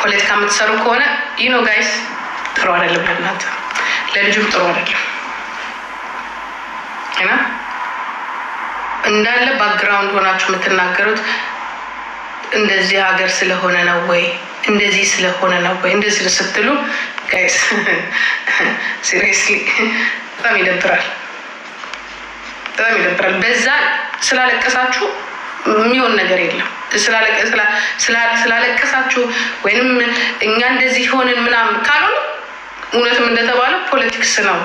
ፖለቲካ የምትሰሩ ከሆነ ጋይስ ጥሩ አይደለም ለእናንተ ለልጁም ጥሩ አይደለም እና እንዳለ ባክግራውንድ ሆናችሁ የምትናገሩት እንደዚህ ሀገር ስለሆነ ነው ወይ እንደዚህ ስለሆነ ነው ወይ እንደዚህ ስትሉ ጋይስ ሲሪየስሊ በጣም ይደብራል። በዛ ስላለቀሳችሁ የሚሆን ነገር የለም። ስላለቀሳችሁ ወይንም እኛ እንደዚህ ሆነን ምናምን ካልሆነ እውነትም እንደተባለው ፖለቲክስ ነው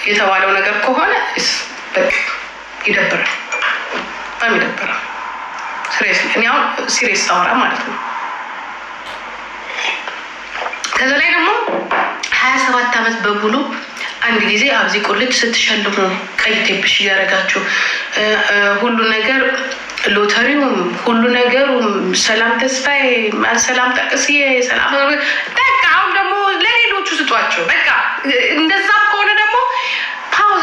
የተባለው ነገር ከሆነ በቃ ይደብራል። በጣም ይደብራል። ሲሪየስሊ እኔ አሁን ሲሪየስ አወራ ማለት ነው። ከዛ ላይ ደግሞ 27 ዓመት በሙሉ አንድ ጊዜ አብዚ ቁልጭ ስትሸልሙ ቀይ ቴፕሽ እያደረጋችሁ ሁሉ ነገር ሎተሪውም ሁሉ ነገሩም ሰላም ተስፋዬ ሰላም ጠቅስዬ ሰላም በቃ አሁን ደግሞ ለሌሎቹ ስጧቸው። በቃ እንደዛ ከሆነ ደግሞ ፓውዝ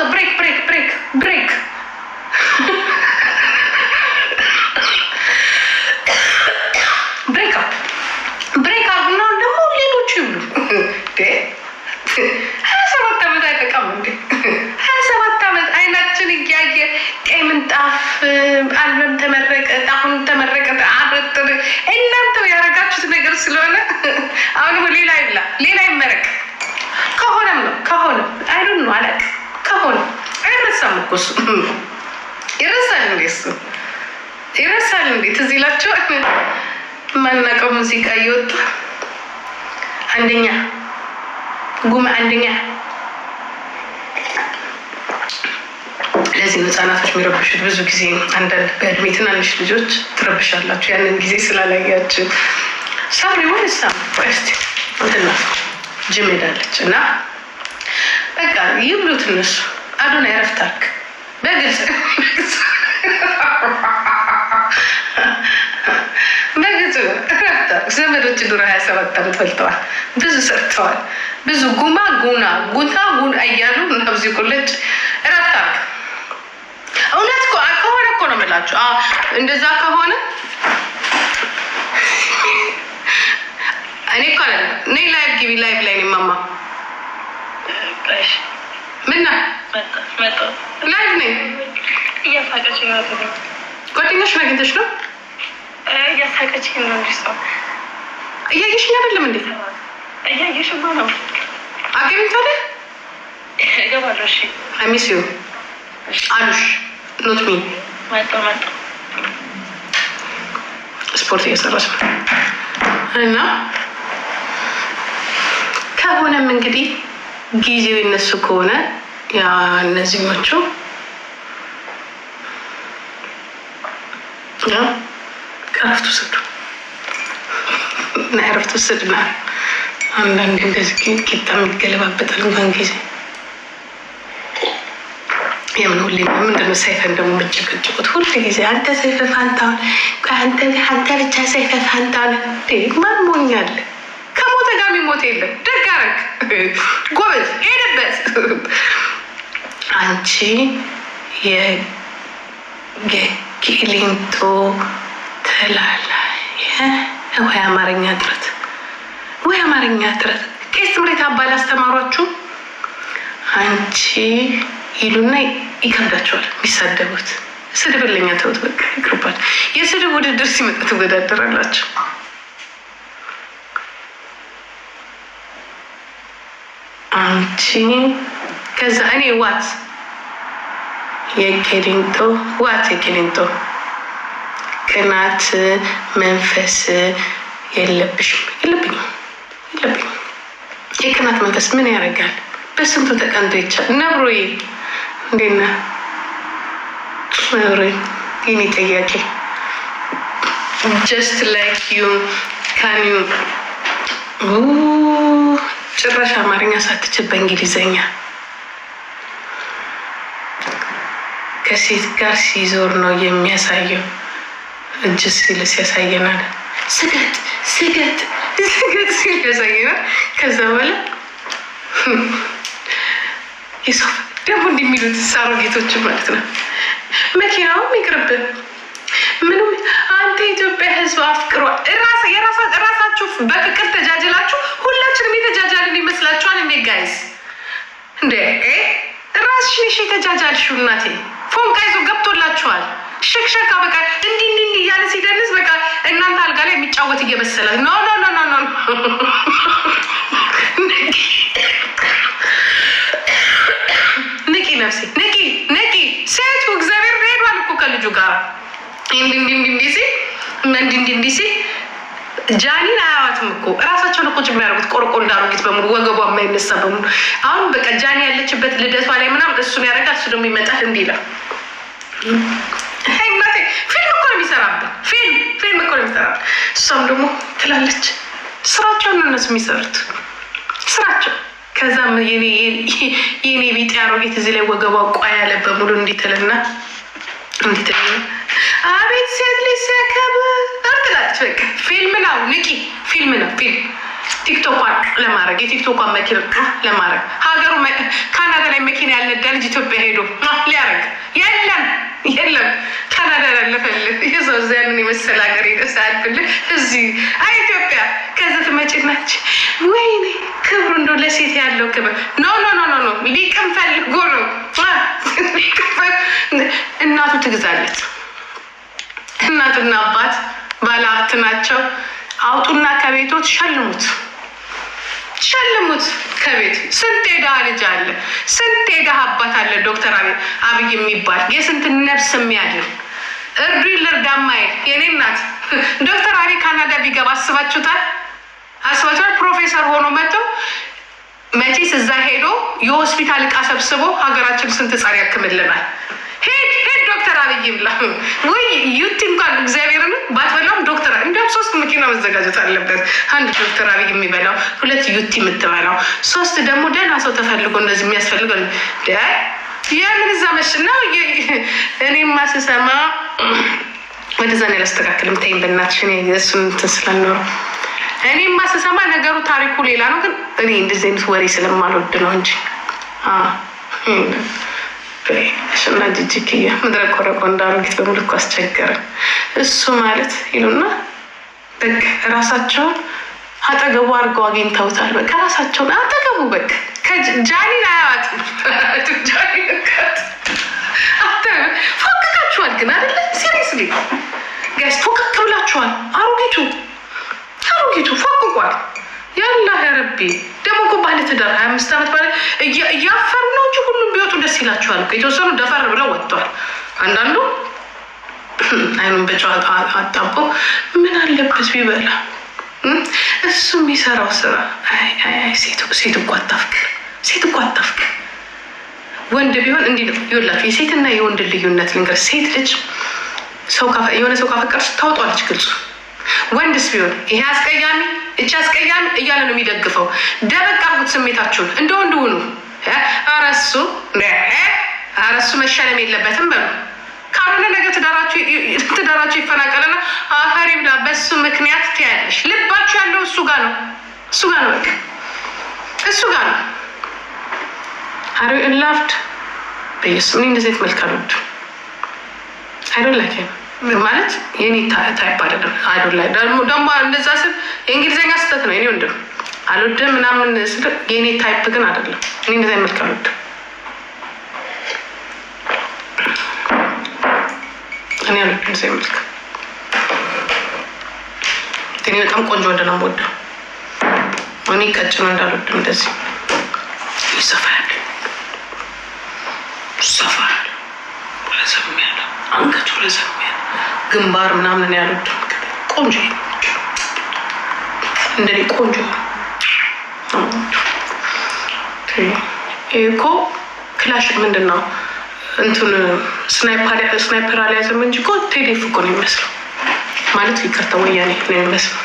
ብሬክ አሁን ደግሞ ሌሎቹ ይብሉ። 27 ዓመት አይበቃም እንዴ? 27 ዓመት አይናችን እያየ ቀይ ምንጣፍ አልበም ተመረቀ፣ አሁን ተመረቀ፣ አረጥር እናንተው ያረጋችሁት ነገር ስለሆነ አሁን ሌላ ይመረቅ ከሆነ አይዶን ነው አላቅ ከሆነ አይረሳም እኮ እሱ ይረሳል እንዴ? ትዝ ይላችኋል ማናውቀው ሙዚቃ እየወጣ አንደኛ ጉማ አንደኛ። ለዚህ ህጻናቶች የሚረብሹት ብዙ ጊዜ አንዳንድ በእድሜ ትናንሽ ልጆች ትረብሻላችሁ ያንን ጊዜ ስላላያችሁ። ሳምሪ ወይሳ ወስቲ እንትና ጅም ሄዳለች እና በቃ ይብሉት እነሱ አዶና ያረፍታክ በግልጽ ዘመዶች ዱራ 27 ዓመት በልተዋል። ብዙ ሰርተዋል። ብዙ ጉማ ጉታ እያሉ ነብዚ ቁልጭ እረፍታል። እውነት ከሆነ እኮ ነው የምላችሁ። እንደዛ ከሆነ እኔ እኮ አለ እኔ ላይቭ ግቢ ላይቭ ላይ ነው ማማ ምና ላይቭ ነኝ እያሳቀች ነው። ጓደኛሽ አግኝተሽ ነው? እያሳቀች ነው። እያየሽኝ አይደለም እንዴ? እያየሽማ ነው። አገኝታለ እገባለሁ። እሺ አይ ሚስ ዩ አሉሽ ኖት ሚ ማጣ ስፖርት እየሰራች ነው እና ከሆነም እንግዲህ ጊዜው እነሱ ከሆነ ያ እነዚህኞቹ ያ ቀረፍቱ ስዱ እና ረፍቱ ስድና አንዳንድ እንደዚህ ቂጣ የሚገለባበጣል እንኳን ጊዜ የምን ሁሌ ምንድነው ሰይፈን ደግሞ የምትጨቀጭቁት ሁሉ ጊዜ አንተ ሰይፈ ፋንታውን አንተ ብቻ ሰይፈ ፋንታውን ማን ሞኛል? ከሞተ ጋር የሚሞት የለም። ደግ አደረግ ጎበዝ ሄደበት። አንቺ የቂሊንጦ ተላላ ወይ አማርኛ ጥረት ቄስ ትምህርት አባል አስተማሯችሁ አንቺ ይሉና ይከብዳቸዋል። የሚሳደቡት ስድብልኛ ተውት፣ በቃ ይቅርባል። የስድብ ውድድር ሲመጣ ትወዳደራላችሁ። አንቺ ከዛ እኔ የቂሊንጦ ቅናት መንፈስ የለብኝም። የቅናት መንፈስ ምን ያደርጋል? በስንቱ ተቀንቶ ይቻል። ነብሮዬ እንዴት ነህ? ነብሮዬ የኔ ጥያቄ ጀስት ላይክ ዩ ካን ዩ ጭራሽ አማርኛ ሳትችል በእንግሊዘኛ ከሴት ጋር ሲዞር ነው የሚያሳየው። እጅ ሲልስ ያሳየናል። ስገት ሲል ያሳየናል። ከዛ በኋላ የሰው ደግሞ እንደሚሉት አሮጌቶች ማለት ነው። መኪናውም ይቅርብን ምንም አንተ ኢትዮጵያ ሕዝብ አፍቅሯል። የራሳችሁ በፍቅር እየበሰላት ኖ ኖ ኖ ኖ ንቂ ነፍሴ ንቂ ሴቱ እግዚአብሔር ሄዷል እኮ ከልጁ ጋር እንዲሲ ጃኒን አያዋትም እኮ እራሳቸውን እኮ የሚያደርጉት ቆርቆ እንዳሮጊት በሙሉ ወገቧ የማይነሳ በሙሉ አሁን በቃ ጃኒ ያለችበት ልደቷ ላይ ምናምን እሱን ያደርጋል። እሱ ደግሞ ይመጣል እንዲህ ይላል። ፊልም እኮ ነው የሚሰራብን፣ ፊልም እኮ ነው የሚሰራብን። እሷም ደግሞ ትላለች ስራቸውን ነው እነሱ የሚሰሩት ስራቸው። ከዛም የኔ ቢጤ አሮጊት እዚህ ላይ ወገቧ ቋ ያለ በሙሉ እንዲትልና አቤት ሴት ልጅ ሲያከብር ትላለች። በቃ ፊልም ነው ንቂ፣ ፊልም ነው ፊልም። ቲክቶኳን ለማድረግ የቲክቶኳን መኪና ለማድረግ ሀገሩ ካናዳ ላይ መኪና ያልነዳ ልጅ ኢትዮጵያ ሄዶ ሊያደርግ የለም ካናዳ ላለፈልግ የሰው ያንን የመሰል ሀገር ሄደስ አያልፍልህ እዚህ ኢትዮጵያ። ከዛ ትመጪናች ወይኔ ክብሩ እንደው ለሴት ያለው ክብር ኖ ሊቅም ፈልጎ ነው። እናቱ ትግዛለት። እናትና አባት ባለሀብት ናቸው። አውጡና ከቤቶት ሸልሙት ከቤት። ስንት የድሃ ልጅ አለ፣ ስንት የድሃ አባት አለ። ዶክተር አብይ የሚባል የስንት ነፍስ የሚያድን እርዱ ልርዳማይ የኔ እናት ዶክተር አብይ ካናዳ ቢገባ አስባችሁታል? ፕሮፌሰር ሆኖ መጥተው መቼስ እዛ ሄዶ የሆስፒታል እቃ ሰብስቦ ሀገራችን ስንት ጻር ያክምልናል። ሄድ ዶክተር አብይ ብላ ወይ ዩቲ እንኳን እግዚአብሔርን ባትበላም ዶክተር እንዲያውም 3 መኪና መዘጋጀት አለበት። 1 ዶክተር አብይ የሚበላው፣ 2 ዩቲ የምትበላው፣ 3 ደግሞ ደህና ሰው ተፈልጎ እንደዚህ የሚያስፈልገው የምን እዛ መሽና እኔማ ስሰማ ወደዛ ነው ያላስተካክልም። ተይኝ በእናትሽ እሱን እንትን ስላልኖረው እኔማ ስሰማ ነገሩ ታሪኩ ሌላ ነው። ግን እኔ እንደዚህ አይነት ወሬ ስለማልወድ ነው እንጂ እና ጅጅክያ ምድረ ቆረቆ እንዳሮጊት በሙሉ እኮ አስቸገረን። እሱ ማለት ይሉና በቃ ራሳቸውን አጠገቡ አድርገው አግኝተውታል። በቃ ራሳቸውን አጠገቡ በቃ ጃኒን አያዋጥም። ፎቅቃችኋል ግን አይደለ? ሲሪየስሊ ጋይስ ፎቅቅ ብላችኋል። አሮጊቱ ፎቅቋል። ያላ ያረቢ ደግሞ እኮ ባለትዳር 25 ዓመት ባለ እያፈሩ ነው እንጂ ሁሉም ቢወጡ ደስ ይላቸዋል። የተወሰኑ ደፈር ብለው ወጥተዋል። አንዳንዱ አይኑን በጨው አጣቦ ምን አለበት ቢበላ። እሱ የሚሰራው ስራ ሴት እኮ አታፍቅር። ወንድ ቢሆን እንዲህ ነው ይኸውላችሁ። የሴትና የወንድ ልዩነት ልንገር። ሴት ልጅ የሆነ ሰው ካፈቀር ታውጧለች ግልጹ። ወንድስ ቢሆን ይሄ አስቀያሚ እቺ አስቀያሚ እያለ ነው የሚደግፈው። ደበቅ አድርጉት ስሜታችሁን። እንደ ወንድ ሁኑ። አረሱ መሸለም የለበትም በሉ። ካልሆነ ነገ ትዳራችሁ ይፈናቀልና አፈሪ ብላ በሱ ምክንያት ትያለሽ። ልባችሁ ያለው እሱ ጋር ነው። በቃ እሱ ጋር ነው። አሪ ላፍድ በየስም እንደዚህ መልካሉት አይዶላኪ ማለት የኔ ታይፕ አይደለም። አይዶላይ ደግሞ እንደዛ ስል የእንግሊዝኛ ስህተት ነው። እኔ ወንድም አልወድም ምናምን ስል የኔ ታይፕ ግን አይደለም። እኔ እንደዚህ መልካሉት እኔ አልወድም እንደዚህ መልክ። እኔ በጣም ቆንጆ ወንድ ነው የምወደው። እኔ ቀጭን እንዳልወድም እንደዚህ ይሰፋል ረዘም ያለ አንገቱ ረዘም ያለ ግንባር ምናምን ያሉት ቆንጆ እንደኔ ቆንጆ እኮ ክላሽ ምንድን ነው እንትን ስናይፐር አልያዘም እንጂ እኮ ቴሌፍ እኮ ነው የሚመስለው። ማለት ይቅርታ ወያኔ ነው የሚመስለው።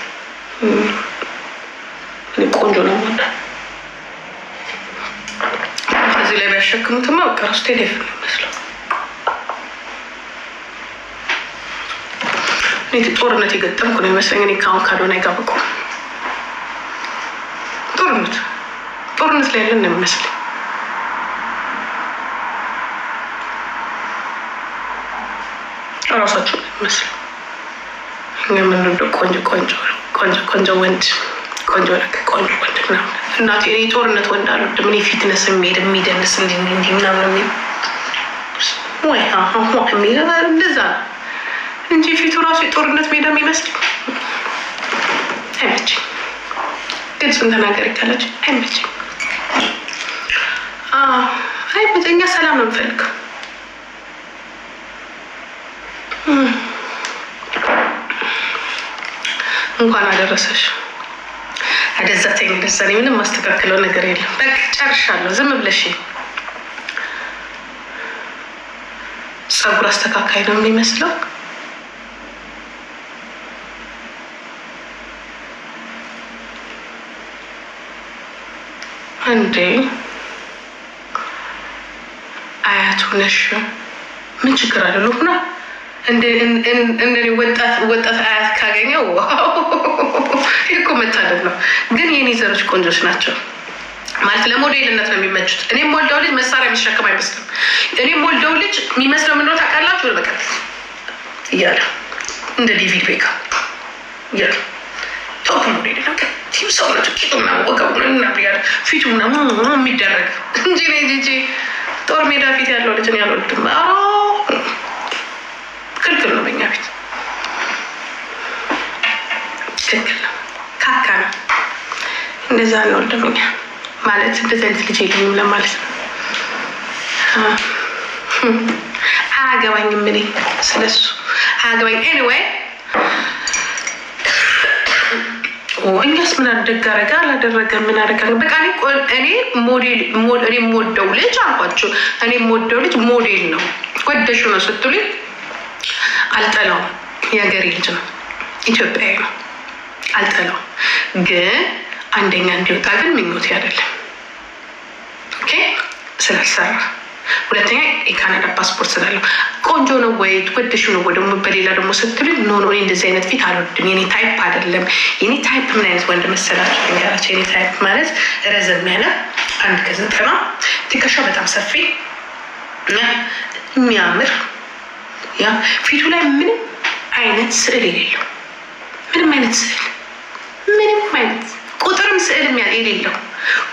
እኔ ቆንጆ ነው ወንድ እዚህ ላይ ቢያሸክሙትማ በቃ ራሱ ቴሌፍ ነው የሚመስለው። እኔ ጦርነት የገጠምኩ ነው ይመስለኝ። እኔ ካሁን ካልሆነ አይጋብቁ ጦርነት ላይ ያለን ነው የሚመስለኝ። ራሳቸው ነው የሚመስለው። እኛ የምንወደው ቆንጆ ወንድ ምናምን። እናቴ እኔ ጦርነት ወንድ አልወድም። እኔ ፊትነስ የሚደንስ እንዲህ ምናምን ወይ የሚል እንደዛ ነው እንጂ ፊቱ ራሱ የጦርነት ሜዳ የሚመስል ግልጹን ተናገሪ ካለች አይመችም። እኛ ሰላም ነው የምፈልገው። እንኳን አደረሰሽ። አደዛተኝ ደሳኔ ምንም ማስተካከለው ነገር የለም። በቃ ጨርሻለሁ። ዝም ብለሽ ጸጉር አስተካካይ ነው የሚመስለው። እንዴ አያቱ ነሽ? ምን ችግር አለ? ሉክና እንደ ወጣት አያት ካገኘው እኮ መታደል ነው። ግን የኔ ዘሮች ቆንጆች ናቸው ማለት ለሞዴልነት ነው የሚመቹት። እኔም ወልደው ልጅ መሳሪያ የሚሸከም አይመስልም። እኔም ወልደው ልጅ የሚመስለው ምንድነው ታውቃላችሁ? በቃ እያለ እንደ ዴቪድ ቤካም እያለ ቶፕ ሞዴል ነው። ቲም ሰውነቱ ቂጡና ወገቡ ያለ ፊቱ የሚደረግ እንጂ ጂጂ ጦር ሜዳ ፊት ያለው ልጅን ያልወልድም። ክልክል ነው በኛ ቤት ክልክል ነው። ካካ ነው እንደዛ አንወልድም እኛ ማለት እንደዚህ አይነት ልጅ የለኝም ለማለት ነው። አያገባኝም እኔ ስለሱ አያገባኝ። ኤኒዌይ እኛስ ምን አደግ አደረገ አላደረገ ምን አደረገ? በቃ እኔ ሞዴል እኔ የምወደው ልጅ አልኳቸው። እኔ የምወደው ልጅ ሞዴል ነው። ወደሹ ነው ስትሉኝ አልጠላውም። የሀገሬ ልጅ ነው፣ ኢትዮጵያዊ ነው፣ አልጠላውም። ግን አንደኛ እንዲወጣ ግን ምኞቴ አይደለም። ኦኬ ስላልሰራ፣ ሁለተኛ የካናዳ ፓስፖርት ስላለው ቆንጆ ነው ወይ ወደሹ ነው ወይ ደግሞ በሌላ ደግሞ ስትሉኝ ኖ እንደዚህ አይነት ፊት አልወድም። የኔ ታይፕ አይደለም። የኔ ታይፕ ምን አይነት ወንድ መሰላችሁ? ንገራቸው። የኔ ታይፕ ማለት ረዘም ያለ 1.90 ትከሻው በጣም ሰፊ የሚያምር ያ ፊቱ ላይ ምንም አይነት ስዕል የሌለው ምንም አይነት ስዕል ምንም አይነት ቁጥርም ስዕልም የሌለው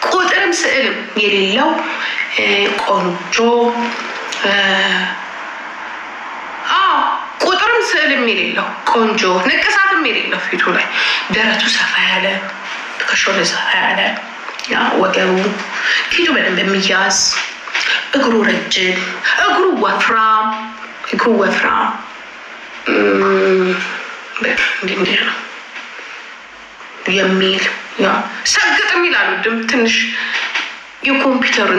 ቁጥርም ስዕልም የሌለው ቆንጆ ቁጥርም ስዕልም የሌለው ቆንጆ ንቅሳትም የሌለው ፊቱ ላይ ደረቱ ሰፋ ያለ ትከሻው ሰፋ ያለ ያ ወገቡ ፊቱ በደንብ የሚያዝ እግሩ ረጅም እግሩ ወፍራም እንዲህ ነው የሚል ያ ሰግጥ የሚል አልወድም። ትንሽ የኮምፒውተር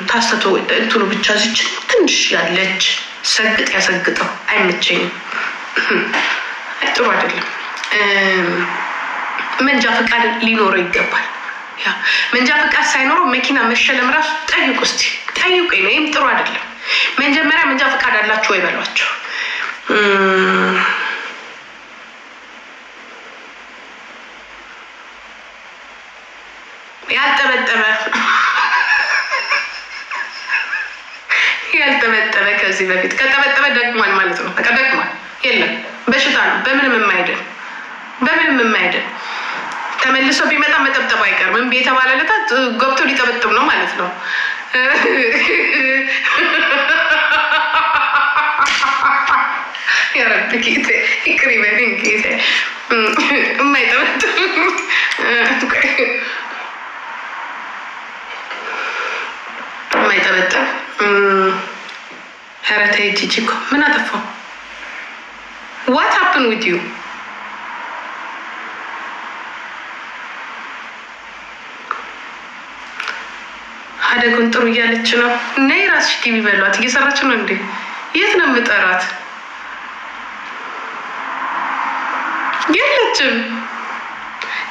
ታስተቶ እንትኑ ብቻ ዝች ትንሽ ያለች ሰግጥ ያሰግጠው አይመቸኝም። ጥሩ አይደለም። መንጃ ፈቃድ ሊኖረው ይገባል። ያ መንጃ ፈቃድ ሳይኖረው መኪና መሸለም ራሱ ጠይቁ እስቲ ጠይቁኝ ነው። ይህም ጥሩ አይደለም። መጀመሪያ መንጃ ፈቃድ አላችሁ ወይ በሏቸው። ያልጠበጠበ ከዚህ በፊት ከጠበጠበ ደግሟል ማለት ነው። በቃ ደግሟል። የለም በሽታ ነው። በምንም የማይድን ተመልሶ ቢመጣ መጠብጠብ አይቀርም። እምቢ የተባለለታ ገብቶ ሊጠበጥብ ነው ማለት ነው። ያረብ ጌቴ ይቅር ይበለኝ ጌቴ። የማይጠበጥብ ኧረ ተይ ጂጂ እኮ ምን አጠፋው? what happened with you? አደጉን ጥሩ እያለች ነው። ነይ ራስሽ ግቢ በሏት። እየሰራች ነው እንዴ? የት ነው የምጠራት? የለችም።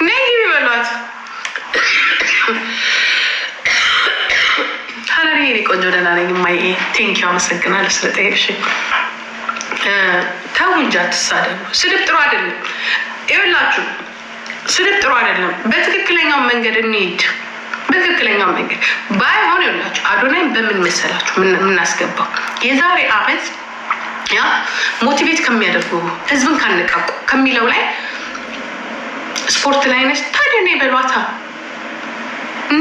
ነይ ግቢ በሏት። ሀረሪ የኔ ቆንጆ ደህና ነኝ እማዬ። ቴንኪው አመሰግናለሁ ስለጠየቅሽኝ። ተው እንጂ አትሳደቡ። ስድብ ጥሩ አይደለም። ይኸውላችሁ ስድብ ጥሩ አይደለም። በትክክለኛው መንገድ እንሂድ። በትክክለኛው መንገድ ባይሆን ይኸውላችሁ አዶናይን በምን መሰላችሁ የምናስገባው? የዛሬ አመት ያ ሞቲቬት ከሚያደርጉ ህዝብን ካነቃቁ ከሚለው ላይ ስፖርት ላይ ነች። ታዲያ ነይ በሏታ፣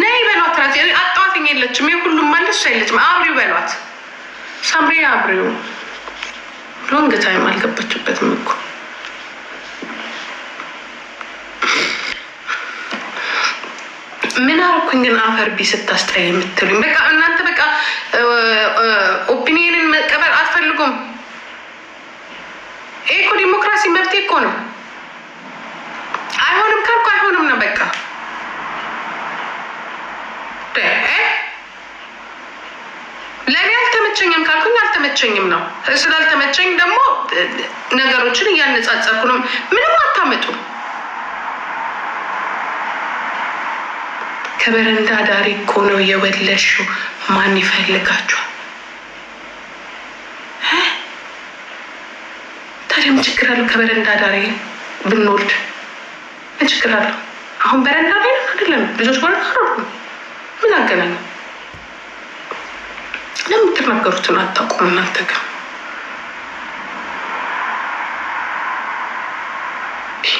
ነይ በሏት። ራት አጣዋትኝ የለችም። ሁሉም ማለት እሷ የለችም። አብሪው በሏት። ሳምሪ አብሪው ሎንግ ታይም አልገባችበትም እኮ ምን አረኩኝ ግን አፈር ቢ ስታስጠይ የምትሉኝ? በቃ እናንተ በቃ ኦፒኒየንን መቀበል አትፈልጉም። ይሄ እኮ ዲሞክራሲ መብቴ እኮ ነው። አይሆንም ካልኩ አይሆንም ነው በቃ። ለእኔ አልተመቸኝም ካልኩኝ አልተመቸኝም ነው። ስላልተመቸኝ ደግሞ ነገሮችን እያነጻጸርኩ ነው። ምንም አታመጡ። ከበረንዳ ዳሪ እኮ ነው የወለድሽው። ማን ይፈልጋችኋል? ታዲያ ምን ችግር አለው? ከበረንዳ ዳሪ ብንወልድ ምን ችግር አለው? አሁን በረንዳ ላይ ነው አይደለም? ልጆች በረንዳ ነው። ምን አገናኘው? ለምትናገሩትን አታውቁም እናንተ ጋር።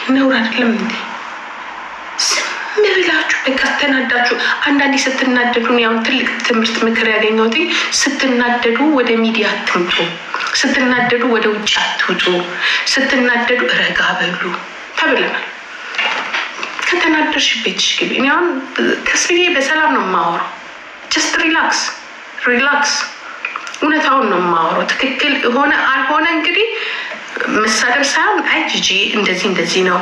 ነውር አይደለም እንዴ? ዝም ብላችሁ በቃ ተናዳችሁ። አንዳንዴ ስትናደዱ ያውን ትልቅ ትምህርት ምክር ያገኘሁት ስትናደዱ ወደ ሚዲያ አትምጡ፣ ስትናደዱ ወደ ውጭ አትውጡ፣ ስትናደዱ ረጋ በሉ ተብለናል። ከተናደርሽ ቤትሽ ግቢ። እኔ አሁን ቀስ ብዬ በሰላም ነው የማወራው። ጀስት ሪላክስ ሪላክስ። እውነታውን ነው የማወራው። ትክክል ሆነ አልሆነ እንግዲህ መሳደብ ሳይሆን አይ ጂጂ እንደዚህ እንደዚህ ነው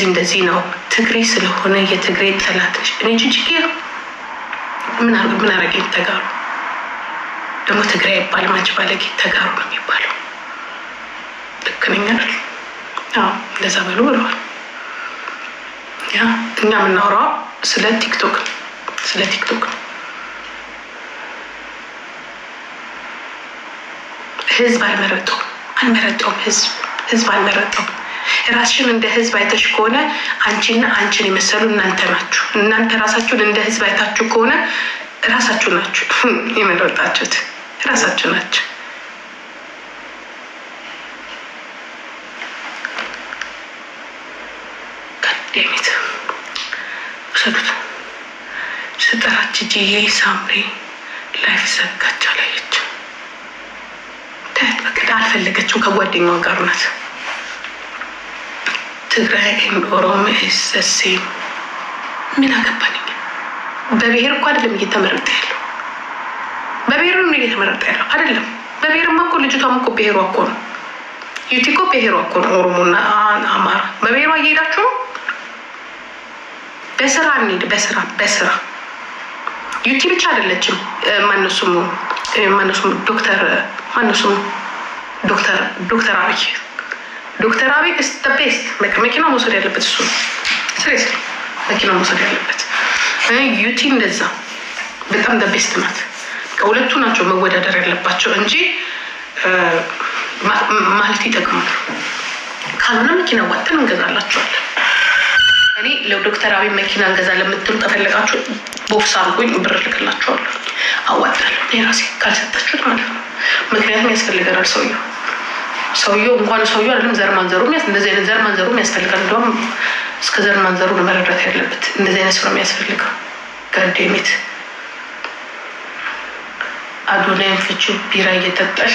እንደዚህ ነው ትግሬ ስለሆነ የትግሬ ጠላት ነሽ። እኔ ጂጂ ምን አረገኝ? ተጋሩ ደግሞ ትግሬ አይባልም። አንቺ ባለጌ ተጋሩ ነው የሚባለው። ልክ ነኝ አይደል? አዎ እንደዛ በሉ ብለዋል። ያ እኛ የምናወራው ስለ ቲክቶክ ነው። ህዝብ አልመረጠውም። ህዝብ አልመረጠውም። ራስሽን እንደ ህዝብ አይተሽ ከሆነ አንቺና አንቺን የመሰሉ እናንተ ናችሁ። እናንተ ራሳችሁን እንደ ህዝብ አይታችሁ ከሆነ ራሳችሁ ናችሁ የመረጣችሁት፣ ራሳችሁ ናችሁ። ቀደሚት ውሰዱት። ስጠራች ጂዬ ሳምሪ ላይፍ ዘጋች አላየች። በቅዳ አልፈለገችም። ከጓደኛዋ ጋር ናት። ትግራይ ኦሮሞ ኤስሴ ምን አገባኝ? በብሔር እኮ አይደለም እየተመረጠ ያለው። በብሔሩ ነው እየተመረጠ ያለው አይደለም። በብሔርማ እኮ ልጅቷም እኮ ብሔሯ እኮ ነው። ዩቲ እኮ ብሔሯ እኮ ነው። ኦሮሞና አማራ በብሔሯ እየሄዳችሁ ነው። በስራ እንሂድ። በስራ ዩቲ ብቻ አይደለችም። ማነሱም ዶክተር አብይ ስጠቤስት መኪና መውሰድ ያለበት እሱ ስሬስ መኪና መውሰድ ያለበት ዩቲ እንደዛ በጣም ደቤስት ናት። ከሁለቱ ናቸው መወዳደር ያለባቸው እንጂ ማለት ይጠቅማሉ። ካልሆነ መኪና ዋጥተን እንገዛላቸዋለን። እኔ ለዶክተር አብይ መኪና እንገዛ ለምትሉ ተፈለጋችሁ ቦክስ አርጎኝ ብር ልክላቸዋለሁ፣ አዋጣለሁ የራሴ ካልሰጣችሁት ማለት ነው። ምክንያቱም ያስፈልገናል። ሰውየው እንኳን ሰውየው አይደለም ዘር ማንዘሩ እንደዚህ አይነት ዘር ማንዘሩ ያስፈልጋል። እንደውም እስከ ዘር ማንዘሩ ነው መረዳት ያለበት። እንደዚህ አይነት ሰው ነው የሚያስፈልገው። ጋርዴሚት አዶናይን ፍቺው ቢራ እየጠጣሽ